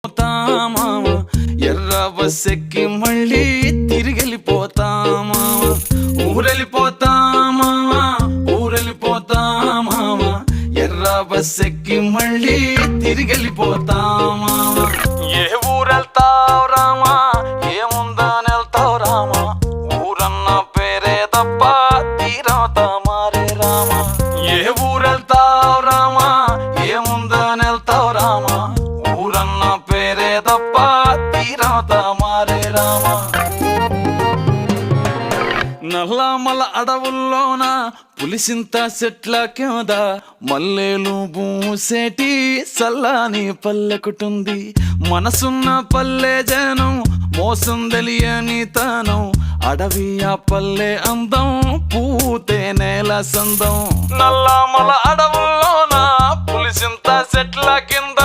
మామ ఎర్ర బస్ ఎక్కి మళ్ళీ తిరిగెళ్ళిపోతా మామ ఊరెళ్ళిపోతా మామ ఊరెళ్ళిపోతా మామ ఎర్ర బస్ ఎక్కి మళ్ళీ తిరిగెళ్ళిపోతా మామ ఏ ఊరెళ్తావు రామా ఏముందని వెళ్తావు రామా ఊరన్న పేరే తప్ప తీరవుతా మారే రామా ఏ ఊరెళ్తావు రామా ఏముందని వెళ్తావు రామా ఊరన్న పేరే తప్ప తీరవుతా మారే రామా నల్లమల అడవుల్లోన పులిసింత చెట్ల కింద మల్లెలు పూసేటి సల్లాని పల్లెకుటుంది మనసున్న పల్లె జనం మోసం తెలియని తనం అడవి ఆ పల్లె అందం పూతే నేల సందం నల్లమల అడవుల్లోన పులిసింత చెట్ల కింద